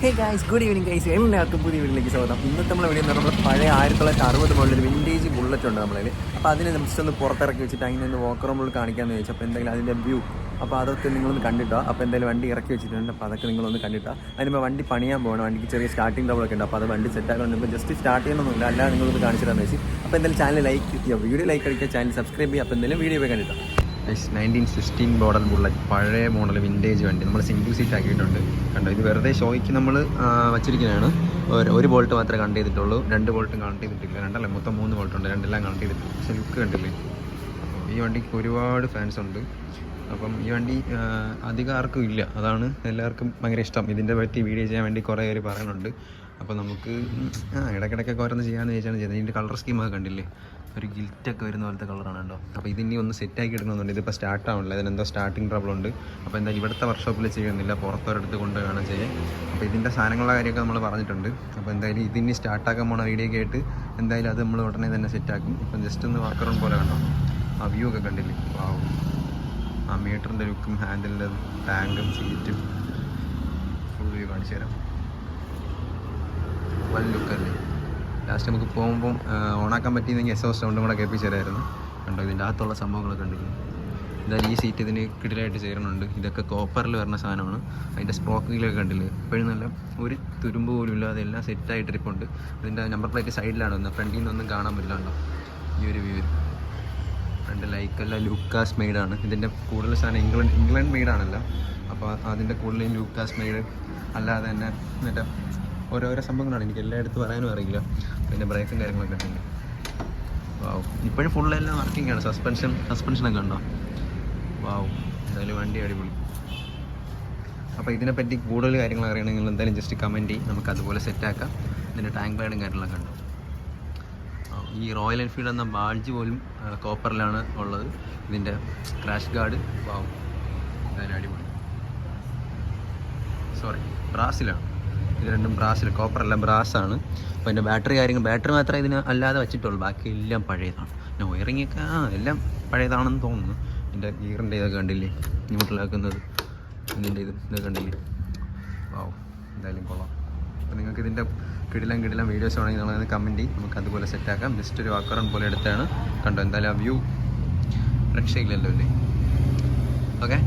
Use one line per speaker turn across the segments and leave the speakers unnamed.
Hey guys, good evening guys. എല്ലാവർക്കും പുതിയ വീട്ടിലേക്ക് സ്വാഗതം. ഇന്നത്തെ നമ്മളെ വീഡിയോ എന്ന് പറഞ്ഞാൽ പഴയ 1960 മോഡൽ വിൻറ്റേജ് ബുള്ളറ്റ് ഉണ്ട് നമ്മളതിൽ. അപ്പോൾ അതിനെ ജസ്റ്റ് ഒന്ന് പുറത്തിറക്കി വെച്ചിട്ട് അതിനൊന്ന് വോക്കർ നമ്മൾ കാണിക്കാമെന്ന് ചോദിച്ചു. അപ്പോൾ എന്തെങ്കിലും അതിൻ്റെ വ്യൂ അപ്പോൾ അതൊക്കെ നിങ്ങളൊന്ന് കണ്ടിട്ടോ. അപ്പോൾ എന്തായാലും വണ്ടി ഇറക്കി വെച്ചിട്ടുണ്ട്. അപ്പോൾ അതൊക്കെ നിങ്ങളൊന്ന് കണ്ടിട്ടോ. അതിനുമ്പോൾ വണ്ടി പണിയാൻ പോകണം. വണ്ടിക്ക് ചെറിയ സ്റ്റാർട്ടിങ് ട്രബിളൊക്കെ ഉണ്ട്. അപ്പോൾ അത് വണ്ടി സെറ്റാക്കണം. ഇപ്പോൾ ജസ്റ്റ് സ്റ്റാർട്ട് ചെയ്യണമെന്നില്ല, അല്ലാതെ നിങ്ങളൊന്ന് കാണിച്ചു തരാമെന്ന് വെച്ച്. അപ്പോൾ എന്തായാലും ചാനൽ ലൈക്ക് ചെയ്യുക, വീഡിയോ ലൈക്ക് അടിക്കുക, ചാനൽ സബ്സ്ക്രൈബ് ചെയ്യുക. അപ്പോൾ എന്തായാലും വീഡിയോ പോയി കണ്ടിട്ടോ. 1916 മോഡൽ ബുള്ളറ്റ്, പഴയ മോഡൽ വിൻറ്റേജ് വണ്ടി നമ്മൾ സിംഗിൾ സീറ്റ് ആക്കിയിട്ടുണ്ട്. കണ്ടോ, ഇത് വെറുതെ ഷോയ്ക്ക് നമ്മൾ വച്ചിരിക്കുന്നതാണ്. ഒരു ബോൾട്ട് മാത്രമേ കണക്ട് ചെയ്തിട്ടുള്ളൂ, 2 ബോൾട്ടും കണക്ട് ചെയ്തിട്ടില്ല. രണ്ടല്ല, മൊത്തം 3 ബോൾട്ടുണ്ട്, രണ്ടെല്ലാം കണക്ട് ചെയ്തിട്ടില്ല. പക്ഷേ ലുക്ക് കണ്ടില്ലേ. അപ്പോൾ ഈ വണ്ടിക്ക് ഒരുപാട് ഫാൻസ് ഉണ്ട്. അപ്പം ഈ വണ്ടി അധികം ആർക്കും ഇല്ല, അതാണ് എല്ലാവർക്കും ഭയങ്കര ഇഷ്ടം. ഇതിൻ്റെ പറ്റി വീഡിയോ ചെയ്യാൻ വേണ്ടി കുറേ പേര് പറയുന്നുണ്ട്. അപ്പോൾ നമുക്ക് ഇടയ്ക്കിടയ്ക്കൊക്കെ ഓരോന്ന് ചെയ്യാമെന്ന് ചോദിച്ചാണ് ചെയ്തത്. ഇതിൻ്റെ കളർ സ്കീമൊക്കെ കണ്ടില്ലേ, ഒരു ഗിൽറ്റൊക്കെ വരുന്ന പോലത്തെ കളറാണ് കേട്ടോ. അപ്പോൾ ഇതിനി ഒന്ന് സെറ്റാക്കി എടുക്കണമെന്നുണ്ട്. ഇതിപ്പോൾ സ്റ്റാർട്ട് ആവണില്ല, ഇതിനെന്തോ സ്റ്റാർട്ടിങ് ട്രബിൾ ഉണ്ട്. അപ്പോൾ എന്തായാലും ഇവിടുത്തെ വർക്ക്ഷോപ്പിൽ ചെയ്യുന്നില്ല, പുറത്തൊരിടത്ത് കൊണ്ട് വേണം ചെയ്യാൻ. അപ്പോൾ ഇതിൻ്റെ സാധനങ്ങളുടെ കാര്യമൊക്കെ നമ്മൾ പറഞ്ഞിട്ടുണ്ട്. അപ്പോൾ എന്തായാലും ഇതിനി സ്റ്റാർട്ടാക്കാൻ പോണ വീഡിയോ ഒക്കെ ആയിട്ട് എന്തായാലും അത് നമ്മൾ ഉടനെ തന്നെ സെറ്റാക്കും. ഇപ്പം ജസ്റ്റ് ഒന്ന് വാക്കറും പോലെ കണ്ടോ, ആ വ്യൂ ഒക്കെ കണ്ടില്ലേ. ആ മീറ്ററിൻ്റെ ലുക്കും ഹാൻഡിലിൻ്റെ ടാങ്കും സീറ്റും ഫുൾ വ്യൂ കാണിച്ചു തരാം. വൻ ലുക്കല്ലേ. ലാസ്റ്റ് നമുക്ക് പോകുമ്പം ഓണാക്കാൻ പറ്റിയെങ്കിൽ എക്സോസ്റ്റ് സൗണ്ടും കൂടെ കേൾപ്പിച്ച് തരായിരുന്നു. കണ്ടോ, ഇതിൻ്റെ അകത്തുള്ള സംഭവങ്ങളൊക്കെ ഉണ്ടല്ലോ. എന്തായാലും ഈ സീറ്റ് ഇതിന് കിടിലായിട്ട് ചേരുന്നുണ്ട്. ഇതൊക്കെ കോപ്പറിൽ വരുന്ന സാധനമാണ്. അതിൻ്റെ സ്പ്രോക്കിലൊക്കെ കണ്ടില്ലേ, എപ്പോഴും നല്ല ഒരു തുരുമ്പ് പോലും ഇല്ലാതെ എല്ലാം സെറ്റായിട്ട് ഇരിപ്പുണ്ട്. ഇതിൻ്റെ നമ്പർ പ്ലേറ്റ് സൈഡിലാണ് വന്നത്, ഫ്രണ്ടിൽ നിന്നൊന്നും കാണാൻ പറ്റില്ല. ഈ ഒരു വ്യൂ ഫ്രണ്ട് ലൈക്കല്ല ലൂക്കാസ് മെയ്ഡാണ്. ഇതിൻ്റെ കൂടുതൽ സാധനം ഇംഗ്ലണ്ട് മെയ്ഡാണല്ലോ. അപ്പോൾ അതിൻ്റെ കൂടുതലും ലൂക്കാസ് മെയ്ഡ് അല്ലാതെ തന്നെ മറ്റേ ഓരോരോ സംഭവങ്ങളാണ്. എനിക്ക് എല്ലായിടത്തും പറയാനും അറിയില്ല. പിന്നെ ബ്രേക്കും കാര്യങ്ങളൊക്കെ ഉണ്ട്. വാവ്, ഇപ്പോഴും ഫുള്ളെല്ലാം വർക്കിംഗ് ആണ്. സസ്പെൻഷനൊക്കെ ഉണ്ടോ. വാവ്, എന്തായാലും വണ്ടി അടിപൊളി. അപ്പോൾ ഇതിനെപ്പറ്റി കൂടുതൽ കാര്യങ്ങൾ അറിയണമെങ്കിൽ എന്തായാലും ജസ്റ്റ് കമൻറ്റ് ചെയ്യും, നമുക്ക് അതുപോലെ സെറ്റാക്കാം. ഇതിൻ്റെ ടാങ്ക് പാഡും കാര്യങ്ങളൊക്കെ ഉണ്ടോ. ഈ റോയൽ എൻഫീൽഡ് എന്ന ബാഡ്ജ് പോലും കോപ്പറിലാണ് ഉള്ളത്. ഇതിൻ്റെ ക്രാഷ് ഗാർഡ് വാവ്, എന്തായാലും അടിപൊളി. ബ്രാസിലാണ് ഇത്, രണ്ടും ബ്രാസിൽ, കോപ്പറല്ല ബ്രാസാണ്. അപ്പോൾ എൻ്റെ ബാറ്ററി മാത്രമേ ഇതിന് അല്ലാതെ വെച്ചിട്ടുള്ളൂ, ബാക്കി എല്ലാം പഴയതാണ്. പിന്നെ വയറിങ്ങൊക്കെ എല്ലാം പഴയതാണെന്ന് തോന്നുന്നു. എൻ്റെ ഗിയറിൻ്റെ ഇതൊക്കെ കണ്ടില്ലേ, ന്യൂട്രലാക്കുന്നത്, ഇതിൻ്റെ ഇതൊക്കെ കണ്ടില്ലേ. വാവ്, എന്തായാലും കൊള്ളാം. അപ്പോൾ നിങ്ങൾക്ക് ഇതിൻ്റെ കിടിലം വീഡിയോസ് വേണമെങ്കിൽ നമ്മളത് കമൻറ്റ് ചെയ്യും, നമുക്ക് അതുപോലെ സെറ്റാക്കാം. ജസ്റ്റ് ഒരു വാക്കറൺ പോലെ എടുത്താണ്. കണ്ടോ, എന്തായാലും ആ വ്യൂ രക്ഷയില്ലല്ലോ അല്ലേ. ഓക്കെ,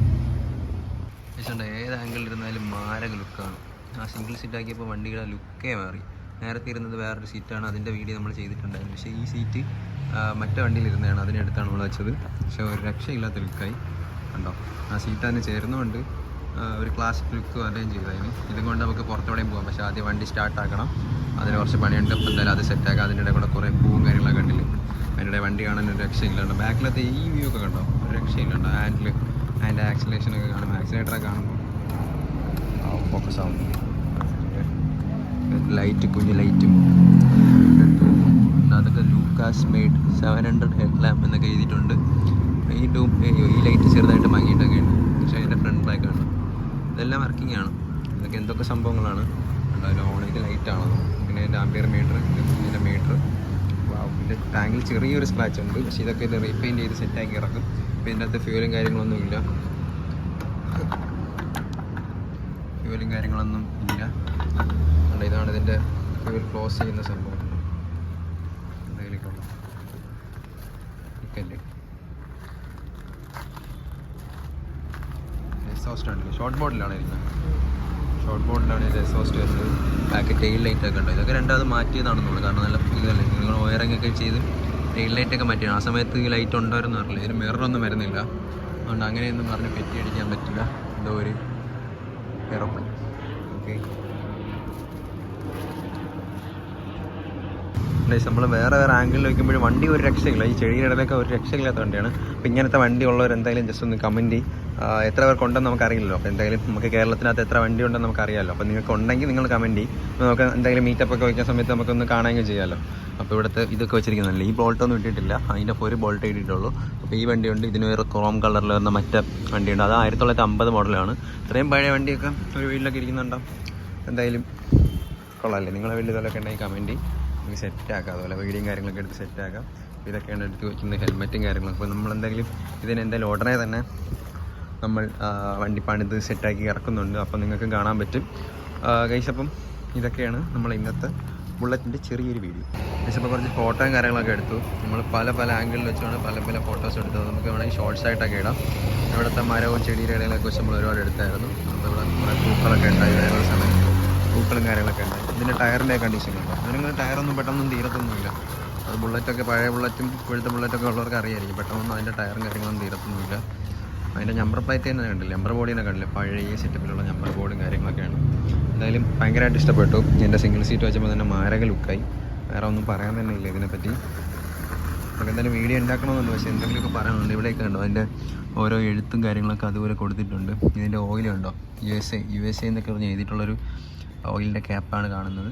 ഏത് ആംഗിളിൽ ഇരുന്നാലും മാരക ലുക്കാണ്. ആ സിംഗിൾ സീറ്റ് ആക്കിയപ്പോൾ വണ്ടിയുടെ ലുക്കേ മാറി. നേരത്തെ ഇരുന്നത് വേറൊരു സീറ്റാണ്, അതിൻ്റെ വീഡിയോ നമ്മൾ ചെയ്തിട്ടുണ്ടായിരുന്നു. പക്ഷേ ഈ സീറ്റ് മറ്റേ വണ്ടിയിലിരുന്നതാണ്, അതിനടുത്താണ് നമ്മൾ വെച്ചത്. പക്ഷേ ഒരു രക്ഷയില്ലാത്ത ലുക്കായി. കണ്ടോ, ആ സീറ്റ് അതിന് ചേർന്നുകൊണ്ട് ഒരു ക്ലാസിക് ലുക്ക് അറേഞ്ച് ചെയ്തതിന്. ഇതുകൊണ്ട് നമുക്ക് പുറത്തോടെയും പോകാം. പക്ഷേ ആദ്യം വണ്ടി സ്റ്റാർട്ടാക്കണം, അതിന് കുറച്ച് പണിയുണ്ട്. അപ്പോൾ എന്തായാലും അത് സെറ്റാക്കാം. അതിൻ്റെ കൂടെ കുറേ പൂവും കാര്യങ്ങളൊക്കെ കണ്ടില്ലേ. അതിൻ്റെ വണ്ടി കാണാൻ ഒരു രക്ഷയില്ലാണ്ട്. ബാക്കിലത്തെ ഈ വ്യൂ ഒക്കെ കണ്ടോ, ഒരു രക്ഷയില്ലാണ്ട്. അതിൻ്റെ ആക്സിലേഷനൊക്കെ കാണുമ്പോൾ, ആക്സിലേറ്ററൊക്കെ കാണുമ്പോൾ ഫോക്കസ് ആവും. ലൈറ്റ്, കുഞ്ഞ് ലൈറ്റും അതൊക്കെ ലൂക്കാസ് മെയ്ഡ് 700 ഹെഡ് ലാമ്പ് എന്നൊക്കെ എഴുതിയിട്ടുണ്ട്. ഈ ലൈറ്റ് ചെറുതായിട്ട് മങ്ങിയിട്ടൊക്കെ ഉണ്ട്. പക്ഷേ അതിൻ്റെ ഫ്രണ്ട് ബ്ലാക്കാണ്. ഇതെല്ലാം വർക്കിംഗ് ആണ്. ഇതൊക്കെ എന്തൊക്കെ സംഭവങ്ങളാണ്. അതിൽ ഓണേക്ക് ലൈറ്റാണത്. പിന്നെ അതിൻ്റെ ആംബിയർ മീറ്റർ, ഇതിൻ്റെ മീറ്റർ. ഇതിൻ്റെ ടാങ്കിൽ ചെറിയൊരു സ്ക്രാച്ച് ഉണ്ട്. പക്ഷേ ഇതൊക്കെ ഇത് റീപെയിൻറ്റ് ചെയ്ത് സെറ്റാക്കി ഇറക്കും. അപ്പോൾ ഇതിൻ്റെ അകത്ത് ഫ്യൂലും കാര്യങ്ങളൊന്നും ഇല്ല. ഇതാണ് ഇതിൻ്റെ ഫ്യൂൽ ക്ലോസ് ചെയ്യുന്ന സംഭവം. എക്സോസ്റ്റ് ഉണ്ട്, ഷോർട്ട് ബോർഡിലാണ് ഇരിക്കുന്നത്. ഇത് എക്സോസ്റ്റ് വരുന്നത്. ബാക്കി ടെയിൽ ലൈറ്റൊക്കെ ഉണ്ട്. ഇതൊക്കെ രണ്ടാമത് മാറ്റിയതാണെന്നുള്ളൂ. കാരണം നല്ല ഇതല്ലേ, നിങ്ങൾ വയറിംഗ് ഒക്കെ ചെയ്ത് ടെയിൽ ലൈറ്റൊക്കെ മാറ്റിയാണ്. ആ സമയത്ത് ഈ ലൈറ്റ് ഉണ്ടായിരുന്നു അറിയില്ല. ഇതിന് മിററൊന്നും വരുന്നില്ല. അതുകൊണ്ട് അങ്ങനെയൊന്നും പറഞ്ഞ് പെറ്റി അടിക്കാൻ പറ്റില്ല. എന്തോ ഒരു എയറോപ്ലെയിൻ. ഓക്കെ, നമ്മൾ വേറെ ആംഗിളിൽ വയ്ക്കുമ്പോഴും വണ്ടി ഒരു രക്ഷയില്ല. ഈ ചെടിയുടെ ഇടയിലൊക്കെ ഒരു രക്ഷയില്ലാത്ത വണ്ടിയാണ്. അപ്പോൾ ഇങ്ങനത്തെ വണ്ടി ഉള്ളവർ എന്തായാലും ജസ്റ്റ് ഒന്ന് കമൻറ്റ് ചെയ്യും. എത്ര പേർക്കുണ്ടെന്ന് നമുക്കറിയില്ലല്ലോ. അപ്പോൾ എന്തായാലും നമുക്ക് കേരളത്തിനകത്ത് എത്ര വണ്ടി ഉണ്ടെന്ന് നമുക്കറിയാമല്ലോ. അപ്പോൾ നിങ്ങൾക്ക് ഉണ്ടെങ്കിൽ നിങ്ങൾ കമൻറ്റ് ചെയ്യും. നമുക്ക് എന്തെങ്കിലും മീറ്റപ്പൊക്കെ വയ്ക്കുന്ന സമയത്ത് നമുക്കൊന്ന് കാണുകയും ചെയ്യാമല്ലോ. അപ്പോൾ ഇവിടുത്തെ ഇതൊക്കെ വെച്ചിരിക്കുന്നില്ല, ഈ ബോൾട്ടൊന്നും ഇട്ടിട്ടില്ല. അതിൻ്റെ ഒരു ബോൾട്ട് ഇട്ടിട്ടുള്ളൂ. അപ്പോൾ ഈ വണ്ടിയുണ്ട്, ഇതിന് വേറെ ക്രോം കളറിൽ വരുന്ന മറ്റേ വണ്ടിയുണ്ട്. അത് 1950 മോഡലാണ്. ഇത്രയും പഴയ വണ്ടിയൊക്കെ ഒരു വീട്ടിലൊക്കെ ഇരിക്കുന്നുണ്ടാവും. എന്തായാലും കൊള്ളാമല്ലേ. നിങ്ങളെ വീട്ടിൽ ഇതൊക്കെ ഉണ്ടെങ്കിൽ കമൻറ്റ് ചെയ്യും, നമുക്ക് സെറ്റാക്കാം. അതുപോലെ വീഡിയോയും കാര്യങ്ങളൊക്കെ എടുത്ത് സെറ്റാക്കാം. ഇതൊക്കെയാണ് എടുത്ത് വയ്ക്കുന്നത്, ഹെൽമെറ്റും കാര്യങ്ങളൊക്കെ. അപ്പോൾ നമ്മളെന്തെങ്കിലും ഇതിനെന്തായാലും ഉടനെ തന്നെ നമ്മൾ വണ്ടി പണിത് സെറ്റാക്കി ഇറക്കുന്നുണ്ട്. അപ്പോൾ നിങ്ങൾക്ക് കാണാൻ പറ്റും. ഗൈസ് അപ്പം ഇതൊക്കെയാണ് നമ്മൾ ഇന്നത്തെ ബുള്ളറ്റിൻ്റെ ചെറിയൊരു വീഡിയോ. ഗൈസ് അപ്പോൾ കുറച്ച് ഫോട്ടോയും കാര്യങ്ങളൊക്കെ എടുത്തു. നമ്മൾ പല ആംഗിളിൽ വെച്ചാണ് പല ഫോട്ടോസ് എടുത്തത്. നമുക്ക് വേണമെങ്കിൽ ഷോർട്സ് ആയിട്ടൊക്കെ ഇടാം. ഇവിടുത്തെ മരവും ചെടിയുടെ ഇടയിലൊക്കെ വെച്ച് നമ്മൾ ഒരുപാട് എടുത്തായിരുന്നു. അപ്പോൾ ഇവിടെ കുറേ പൂക്കളൊക്കെ ഉണ്ടായി, വേറെ സമയം പൂക്കളും കാര്യങ്ങളൊക്കെ ഉണ്ടായി. ഇതിൻ്റെ ടയറിൻ്റെ കണ്ടീഷനുണ്ട്. അങ്ങനെ ടയറൊന്നും പെട്ടെന്നൊന്നും തീരത്തൊന്നുമില്ല. അത് ബുള്ളറ്റൊക്കെ പഴയ ബുള്ളറ്റും ഇപ്പോഴത്തെ ബുള്ളറ്റൊക്കെ ഉള്ളവർക്ക് അറിയായിരിക്കും. പെട്ടെന്നൊന്നും അതിൻ്റെ ടയറും കാര്യങ്ങളൊന്നും തീരത്തൊന്നുമില്ല. അതിൻ്റെ നമ്പർ പ്ലേറ്റ് തന്നെ കണ്ടില്ല, നമ്പർ ബോർഡിനെ കണ്ടില്ല, പഴയ സെറ്റപ്പിലുള്ള നമ്പർ ബോർഡും കാര്യങ്ങളൊക്കെയാണ്. എന്തായാലും ഭയങ്കരമായിട്ട് ഇഷ്ടപ്പെട്ടു. എൻ്റെ സിംഗിൾ സീറ്റ് വെച്ചപ്പോൾ തന്നെ മാരക ലുക്കായി. വേറെ ഒന്നും പറയാൻ തന്നെ ഇല്ല ഇതിനെപ്പറ്റി. നമുക്ക് എന്തായാലും വീഡിയോ ഉണ്ടാക്കണമെന്നുണ്ട്, പക്ഷേ എന്തെങ്കിലുമൊക്കെ പറയാനുണ്ട്. ഇവിടെയൊക്കെ ഉണ്ടോ അതിൻ്റെ ഓരോ എഴുത്തും കാര്യങ്ങളൊക്കെ അതുപോലെ കൊടുത്തിട്ടുണ്ട്. ഇതിൻ്റെ ഓയിലുണ്ടോ USA എന്നൊക്കെ പറഞ്ഞ് എഴുതിയിട്ടുള്ളൊരു ഓയിലിൻ്റെ ക്യാപ്പാണ് കാണുന്നത്.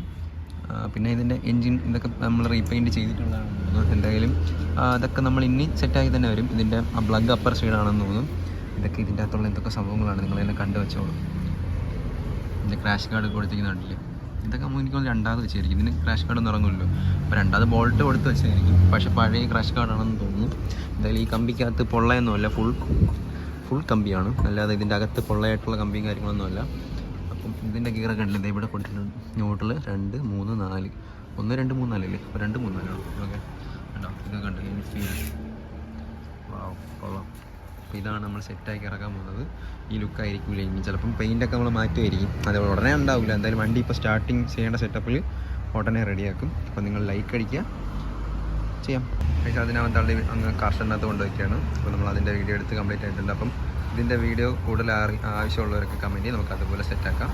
പിന്നെ ഇതിൻ്റെ എൻജിൻ ഇതൊക്കെ നമ്മൾ റീപെയിൻറ്റ് ചെയ്തിട്ടുള്ളതാണെന്ന് തോന്നുന്നു. എന്തായാലും അതൊക്കെ നമ്മൾ ഇനി സെറ്റാക്കി തന്നെ വരും. ഇതിൻ്റെ പ്ലഗ് അപ്പർ സൈഡാണെന്ന് തോന്നുന്നു. ഇതൊക്കെ ഇതിൻ്റെ അകത്തുള്ള എന്തൊക്കെ സംഭവങ്ങളാണ്, നിങ്ങളെല്ലാം കണ്ടു വെച്ചോളൂ. ഇതിൻ്റെ ക്രാഷ് കാർഡ് കൊടുത്തിരിക്കുന്നുണ്ടല്ലേ, ഇതൊക്കെ നമുക്ക് എനിക്കൊന്ന് രണ്ടാമത് വെച്ചായിരിക്കും. ഇതിന് ക്രാഷ് കാർഡൊന്നും ഇറങ്ങില്ലല്ലോ, അപ്പോൾ രണ്ടാമത് ബോൾട്ട് കൊടുത്ത് വെച്ചായിരിക്കും. പക്ഷേ പഴയ ക്രാഷ് കാർഡാണെന്ന് തോന്നുന്നു. എന്തായാലും ഈ കമ്പിക്കകത്ത് പൊള്ളയൊന്നുമല്ല, ഫുൾ കമ്പിയാണ്, അല്ലാതെ ഇതിൻ്റെ അകത്ത് പൊള്ളയായിട്ടുള്ള കമ്പിയും കാര്യങ്ങളൊന്നുമല്ല. അപ്പം ഇതിൻ്റെ ഗിയറൊക്കെ ഉണ്ടല്ലേ ഇവിടെ കൊടുത്തിട്ടുണ്ട്. ന്യൂട്രൽ 2, 3, 4, 1, 2, 3, 4 അല്ലേ, അപ്പോൾ 2, 3, 4 ഓക്കെ. ഉണ്ടോ ഇതൊക്കെ ഉണ്ട് ഇൻഫീൽഡ്. കൊള്ളാം. അപ്പോൾ ഇതാണ് നമ്മൾ സെറ്റാക്കി ഇറക്കാൻ പോകുന്നത്. ഈ ലുക്കായിരിക്കില്ല ഇനി, ചിലപ്പം പെയിൻ്റൊക്കെ നമ്മൾ മാറ്റുമായിരിക്കും. അത് ഉടനെ ഉണ്ടാവില്ല. എന്തായാലും വണ്ടി ഇപ്പോൾ സ്റ്റാർട്ടിങ് ചെയ്യേണ്ട സെറ്റപ്പിൽ ഉടനെ റെഡിയാക്കും. അപ്പോൾ നിങ്ങൾ ലൈക്ക് അടിക്കുക, ചെയ്യാം. പക്ഷേ അതിനവൻ തള്ളി അങ്ങ് കാർഷനകത്ത് കൊണ്ടുവയ്ക്കുകയാണ്. അപ്പോൾ നമ്മൾ അതിൻ്റെ വീഡിയോ എടുത്ത് കംപ്ലീറ്റ് ആയിട്ടുണ്ട്. അപ്പം ഇതിൻ്റെ വീഡിയോ കൂടുതൽ ആവശ്യമുള്ളവർക്ക് കമൻറ്റ് ചെയ്യും, നമുക്ക് അതുപോലെ സെറ്റാക്കാം.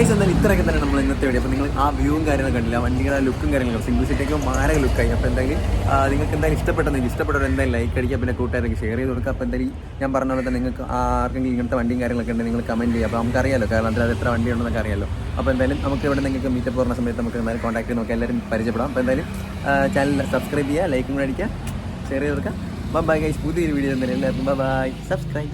എന്തായാലും ഇത്രയൊക്കെ തന്നെ നമ്മൾ ഇന്നത്തെ വീഡിയോ. അപ്പോൾ നിങ്ങൾ ആ വ്യൂവും കാര്യങ്ങളൊക്കെ കണ്ടില്ല, വണ്ടിയുടെ ലുക്കും കാര്യങ്ങളും സിംഗിൾ സീറ്റൊക്കെ മാരക ലുക്കായി. അപ്പോൾ എന്തായാലും നിങ്ങൾക്ക് എന്തായാലും ഇഷ്ടപ്പെട്ടവർ എന്തായാലും ലൈക്ക് അടിക്കുക, പിന്നെ കൂട്ടുകാർക്ക് ഷെയർ ചെയ്ത് കൊടുക്കുക. അപ്പോൾ എന്തായാലും ഞാൻ പറഞ്ഞ പോലെ തന്നെ നിങ്ങൾക്ക് ആർക്കെങ്കിലും ഇങ്ങനത്തെ വണ്ടിയും കാര്യങ്ങളൊക്കെ ഉണ്ടെങ്കിൽ നിങ്ങൾ കമൻറ്റ് ചെയ്യുക. അപ്പോൾ നമുക്കറിയാമല്ലോ കാരണം അതിൽ എത്ര വണ്ടി ഉണ്ടെന്നൊക്കെ അറിയാമല്ലോ. അപ്പോൾ എന്തായാലും നമുക്ക് ഇവിടെ നിങ്ങൾക്ക് മീറ്റപ്പ് പറഞ്ഞ സമയത്ത് നമുക്ക് എന്തായാലും കോൺടാക്ട് ചെയ്ത് നോക്കാം, എല്ലാവരും പരിചയപ്പെടാം. അപ്പോൾ എന്തായാലും ചാനൽ സബ്സ്ക്രൈബ് ചെയ്യുക, ലൈക്കും കൂടെ അടിക്കുക, ഷെയർ ചെയ്ത് കൊടുക്കുക. ബൈ ഗൈസ്, പുതിയൊരു വീഡിയോ എന്തായാലും എല്ലാവർക്കും ബൈ, സബ്സ്ക്രൈബ്.